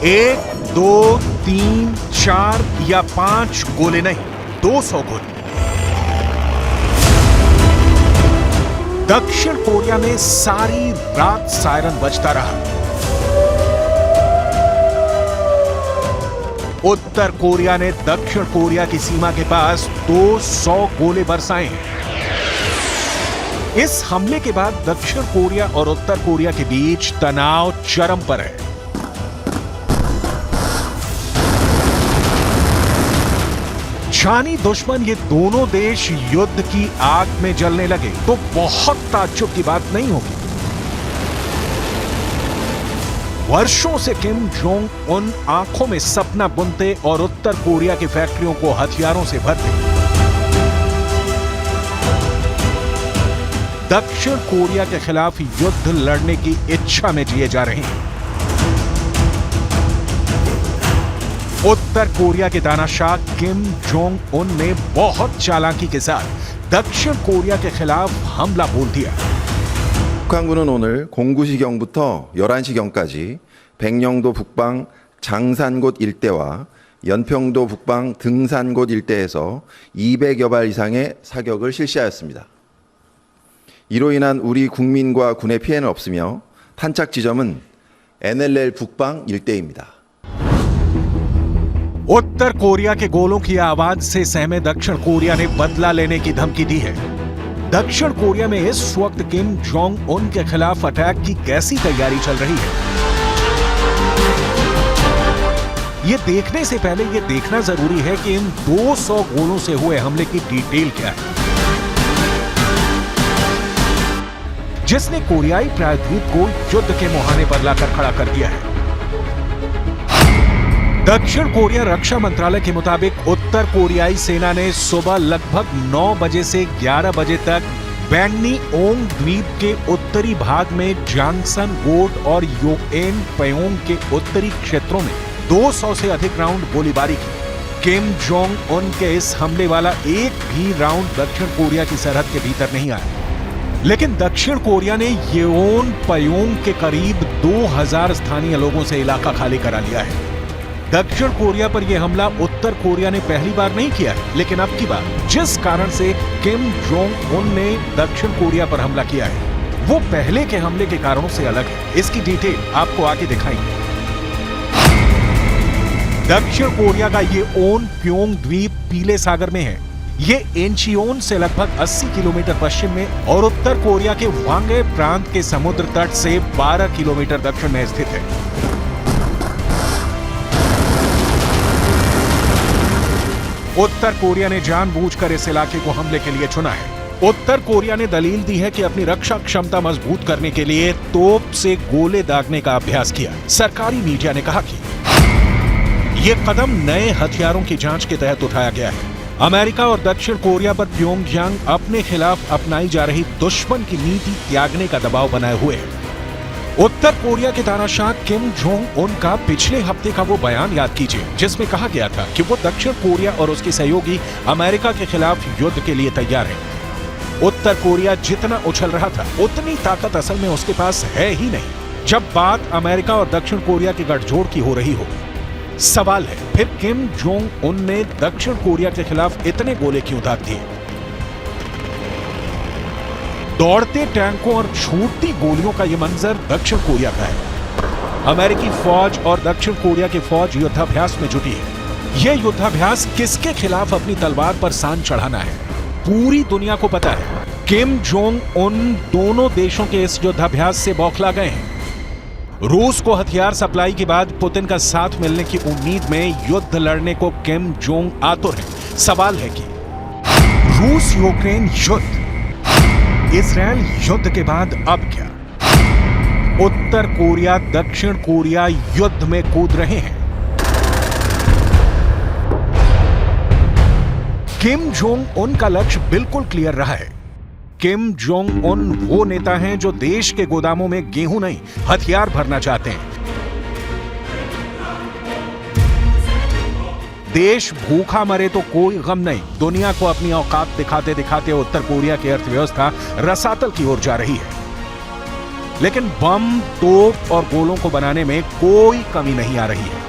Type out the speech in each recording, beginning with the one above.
1, 2, 3, 4 या 5 गोले नहीं, 200 गोले। दक्षिण कोरिया में सारी रात सायरन बजता रहा। उत्तर कोरिया ने दक्षिण कोरिया की सीमा के पास 200 गोले बरसाए हैं। इस हमले के बाद दक्षिण कोरिया और उत्तर कोरिया के बीच तनाव चरम पर है। जानी दुश्मन ये दोनों देश युद्ध की आग में जलने लगे तो बहुत ताज्जुब की बात नहीं होगी। वर्षों से किम जोंग उन आंखों में सपना बुनते और उत्तर कोरिया की फैक्ट्रियों को हथियारों से भरते। दक्षिण कोरिया के खिलाफ युद्ध लड़ने की इच्छा में जिए जा रहे हैं। उत्तर कोरिया के तानाशाह किम जोंग उन ने बहुत चालाकी के साथ दक्षिण कोरिया के खिलाफ हमला बोल दिया। 북한군은 오늘 09시경부터 11시경까지 백령도 북방 장산곶 일대와 연평도 북방 등산곶 일대에서 200여 발 이상의 사격을 실시하였습니다. 이로 인한 우리 국민과 군의 피해는 없으며 탄착 지점은 NLL 북방 일대입니다. उत्तर कोरिया के गोलों की आवाज से सहमे दक्षिण कोरिया ने बदला लेने की धमकी दी है। दक्षिण कोरिया में इस वक्त किम जोंग उन के खिलाफ अटैक की कैसी तैयारी चल रही है, ये देखने से पहले ये देखना जरूरी है कि इन 200 गोलों से हुए हमले की डिटेल क्या है, जिसने कोरियाई प्रायद्वीप को युद्ध के मुहाने पर लाकर खड़ा कर दिया है। दक्षिण कोरिया रक्षा मंत्रालय के मुताबिक उत्तर कोरियाई सेना ने सुबह लगभग 9 बजे से 11 बजे तक बैंगनी-ओंग द्वीप के उत्तरी भाग में जांगसन-गोट और योएन पयोंग के उत्तरी क्षेत्रों में 200 से अधिक राउंड गोलीबारी की। किम जोंग उन के इस हमले वाला एक भी राउंड दक्षिण कोरिया की सरहद के भीतर नहीं आया, लेकिन दक्षिण कोरिया ने योएन पयोंग के करीब 2000 स्थानीय लोगों से इलाका खाली करा लिया है। दक्षिण कोरिया पर यह हमला उत्तर कोरिया ने पहली बार नहीं किया है, लेकिन अब की बार जिस कारण से किम जोंग उन ने दक्षिण कोरिया पर हमला किया है वो पहले के हमले के कारणों से अलग है। इसकी डिटेल आपको आगे दिखाएंगे। दक्षिण कोरिया का ये ओन प्योंग द्वीप पीले सागर में है। ये इंचियोन से लगभग 80 किलोमीटर पश्चिम में और उत्तर कोरिया के वांगे प्रांत के समुद्र तट से 12 किलोमीटर दक्षिण में स्थित है। उत्तर कोरिया ने जानबूझकर इस इलाके को हमले के लिए चुना है। उत्तर कोरिया ने दलील दी है कि अपनी रक्षा क्षमता मजबूत करने के लिए तोप से गोले दागने का अभ्यास किया। सरकारी मीडिया ने कहा कि यह कदम नए हथियारों की जांच के तहत उठाया गया है। अमेरिका और दक्षिण कोरिया पर प्योंगयांग अपने खिलाफ अपनाई जा रही दुश्मन की नीति त्यागने का दबाव बनाए हुए है। उत्तर कोरिया के तानाशाह किम जोंग उन का पिछले हफ्ते का वो बयान याद कीजिए जिसमें कहा गया था कि वो दक्षिण कोरिया और उसके सहयोगी अमेरिका के खिलाफ युद्ध के लिए तैयार है। उत्तर कोरिया जितना उछल रहा था उतनी ताकत असल में उसके पास है ही नहीं जब बात अमेरिका और दक्षिण कोरिया के गठजोड़ की हो रही हो। सवाल है फिर किम जोंग उन ने दक्षिण कोरिया के खिलाफ इतने गोले क्यों दाग दिए? दौड़ते टैंकों और छूटती गोलियों का यह मंजर दक्षिण कोरिया का है। अमेरिकी फौज और दक्षिण कोरिया की फौज युद्धाभ्यास में जुटी है। यह युद्धाभ्यास किसके खिलाफ अपनी तलवार पर सान चढ़ाना है पूरी दुनिया को पता है। किम जोंग उन दोनों देशों के इस युद्धाभ्यास से बौखला गए हैं। रूस को हथियार सप्लाई के बाद पुतिन का साथ मिलने की उम्मीद में युद्ध लड़ने को किम जोंग आतुर है। सवाल है कि रूस यूक्रेन युद्ध, इजरायल युद्ध के बाद अब क्या? उत्तर कोरिया दक्षिण कोरिया युद्ध में कूद रहे हैं। किम जोंग उन का लक्ष्य बिल्कुल क्लियर रहा है। किम जोंग उन वो नेता हैं जो देश के गोदामों में गेहूं नहीं हथियार भरना चाहते हैं। देश भूखा मरे तो कोई गम नहीं, दुनिया को अपनी औकात दिखाते दिखाते उत्तर कोरिया की अर्थव्यवस्था रसातल की ओर जा रही है। लेकिन बम, तोप और गोलों को बनाने में कोई कमी नहीं आ रही है।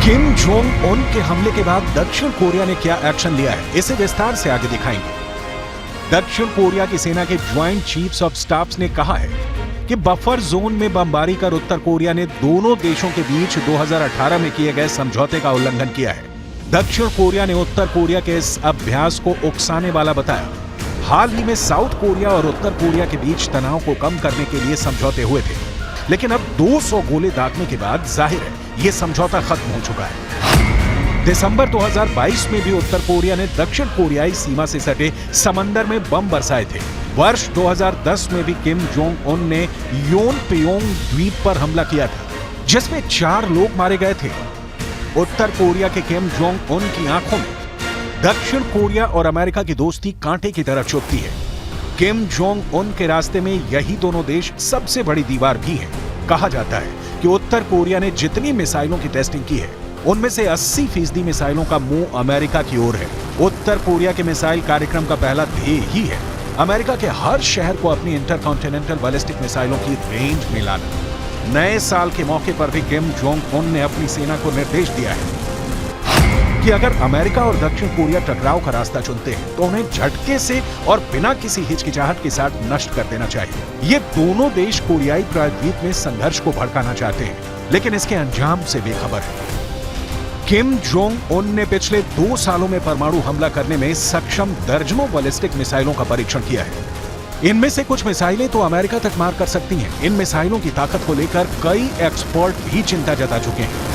किम जोंग उन के हमले के बाद दक्षिण कोरिया ने क्या एक्शन लिया है, इसे विस्तार से आगे दिखाएंगे। दक्षिण कोरिया की सेना के ज्वाइंट चीफ्स ऑफ स्टाफ्स ने कहा है कि बफर जोन में बमबारी कर उत्तर कोरिया ने दोनों देशों के बीच 2018 में किए गए समझौते का उल्लंघन किया है। दक्षिण कोरिया ने उत्तर कोरिया के इस अभ्यास को उकसाने वाला बताया। हाल ही में साउथ कोरिया और उत्तर कोरिया के बीच तनाव को कम करने के लिए समझौते हुए थे, लेकिन अब 200 गोले दागने के बाद जाहिर है यह समझौता खत्म हो चुका है। दिसंबर 2022 में भी उत्तर कोरिया ने दक्षिण कोरियाई सीमा से सटे समंदर में बम बरसाए थे। वर्ष 2010 में भी किम जोंग उन ने योनप्योंग द्वीप पर हमला किया था, जिसमें 4 लोग मारे गए थे। उत्तर कोरिया के किम जोंग उन की आंखों में दक्षिण कोरिया और अमेरिका की दोस्ती कांटे की तरह चुभती है। किम जोंग उन के रास्ते में यही दोनों देश सबसे बड़ी दीवार भी है। कहा जाता है कि उत्तर कोरिया ने जितनी मिसाइलों की टेस्टिंग की है, उनमें से 80% मिसाइलों का मुंह अमेरिका की ओर है। उत्तर कोरिया के मिसाइल कार्यक्रम का पहला ध्येय ही है अमेरिका के हर शहर को अपनी इंटरकॉन्टिनेंटल बैलिस्टिक मिसाइलों की रेंज में लाना। नए साल के मौके पर भी किम जोंग उन ने अपनी सेना को निर्देश दिया है कि अगर अमेरिका और दक्षिण कोरिया टकराव का रास्ता चुनते हैं तो उन्हें झटके से और बिना किसी हिचकिचाहट के साथ नष्ट कर देना चाहिए। ये दोनों देश कोरियाई प्रायद्वीप में संघर्ष को भड़काना चाहते हैं, लेकिन इसके अंजाम से बेखबर है। किम जोंग उन ने पिछले 2 सालों में परमाणु हमला करने में सक्षम दर्जनों बैलिस्टिक मिसाइलों का परीक्षण किया है। इनमें से कुछ मिसाइलें तो अमेरिका तक मार कर सकती हैं। इन मिसाइलों की ताकत को लेकर कई एक्सपर्ट भी चिंता जता चुके हैं।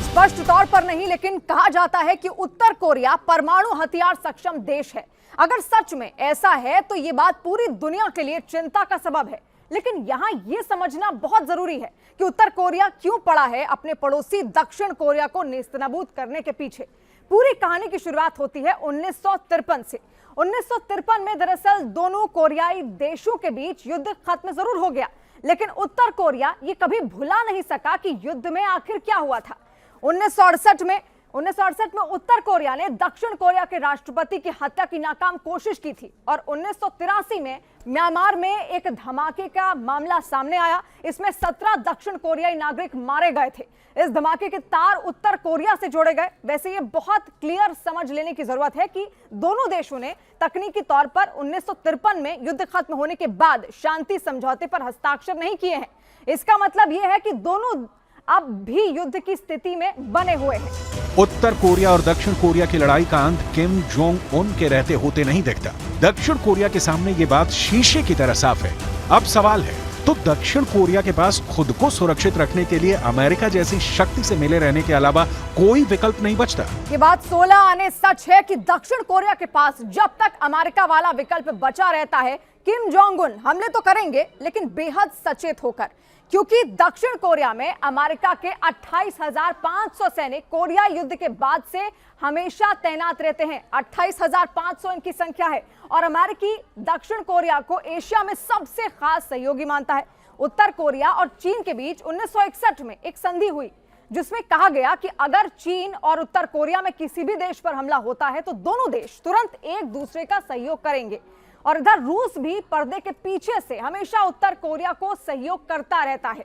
स्पष्ट तौर पर नहीं, लेकिन कहा जाता है कि उत्तर कोरिया परमाणु हथियार सक्षम देश है। अगर सच में ऐसा है तो ये बात पूरी दुनिया के लिए चिंता का सबब है। लेकिन यहां यह समझना बहुत जरूरी है कि उत्तर कोरिया क्यों पड़ा है अपने पड़ोसी दक्षिण कोरिया को नेस्तनाबूद करने के पीछे। पूरी कहानी की शुरुआत होती है 1953 से। 1953 में दरअसल दोनों कोरियाई देशों के बीच युद्ध खत्म जरूर हो गया, लेकिन उत्तर कोरिया ये कभी भुला नहीं सका कि युद्ध में आखिर क्या हुआ था। 1968 में उत्तर कोरिया ने दक्षिण कोरिया के राष्ट्रपति की हत्या की नाकाम कोशिश की थी और 1983 में म्यांमार में एक धमाके का मामला सामने आया। इसमें 17 दक्षिण कोरियाई नागरिक मारे गए थे। इस धमाके के तार उत्तर कोरिया से जोड़े गए। वैसे ये बहुत क्लियर समझ लेने की जरूरत है कि दोनों देशों ने तकनीकी तौर पर 1953 में युद्ध खत्म होने के बाद शांति समझौते पर हस्ताक्षर नहीं किए हैं। इसका मतलब यह है कि दोनों अब भी युद्ध की स्थिति में बने हुए हैं। उत्तर कोरिया और दक्षिण कोरिया की लड़ाई का अंत किम जोंग उन के रहते होते नहीं दिखता। दक्षिण कोरिया के सामने ये बात शीशे की तरह साफ है। अब सवाल है, तो दक्षिण कोरिया के पास खुद को सुरक्षित रखने के लिए अमेरिका जैसी शक्ति से मिले रहने के अलावा कोई विकल्प नहीं बचता। ये बात 16 आने सच है कि दक्षिण कोरिया के पास जब तक अमेरिका वाला विकल्प बचा रहता है, किम जोंग उन हमले तो करेंगे, लेकिन बेहद सचेत होकर, क्योंकि दक्षिण कोरिया में अमेरिका के 28,500 सैनिक कोरिया युद्ध के बाद से हमेशा तैनात रहते हैं। 28,500 इनकी संख्या है और अमेरिकी दक्षिण कोरिया को एशिया में सबसे खास सहयोगी मानता है। उत्तर कोरिया और चीन के बीच 1961 में एक संधि हुई, जिसमें कहा गया कि अगर चीन और उत्तर कोरिया में किसी भी देश पर हमला होता है तो दोनों देश तुरंत एक दूसरे का सहयोग करेंगे। और इधर रूस भी पर्दे के पीछे से हमेशा उत्तर कोरिया को सहयोग करता रहता है।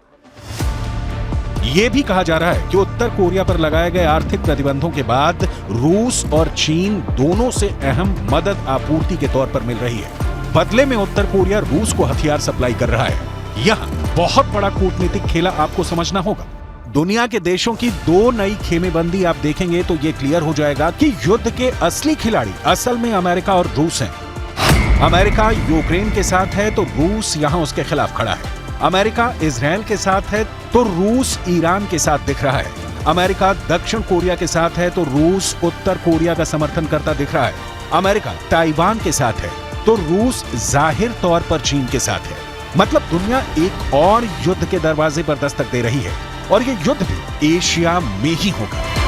यह भी कहा जा रहा है कि उत्तर कोरिया पर लगाए गए आर्थिक प्रतिबंधों के बाद रूस और चीन दोनों से अहम मदद आपूर्ति के तौर पर मिल रही है। बदले में उत्तर कोरिया रूस को हथियार सप्लाई कर रहा है। यहां बहुत बड़ा कूटनीतिक खेला आपको समझना होगा। दुनिया के देशों की 2 नई खेमेबंदी आप देखेंगे तो यह क्लियर हो जाएगा कि युद्ध के असली खिलाड़ी असल में अमेरिका और रूस हैं। अमेरिका यूक्रेन के साथ है तो रूस यहां उसके खिलाफ खड़ा है। अमेरिका इजराइल के साथ है तो रूस ईरान के साथ दिख रहा है। अमेरिका दक्षिण कोरिया के साथ है तो रूस उत्तर कोरिया का समर्थन करता दिख रहा है। अमेरिका ताइवान के साथ है तो रूस जाहिर तौर पर चीन के साथ है। मतलब दुनिया एक और युद्ध के दरवाजे पर दस्तक दे रही है और यह युद्ध भी एशिया में ही होगा।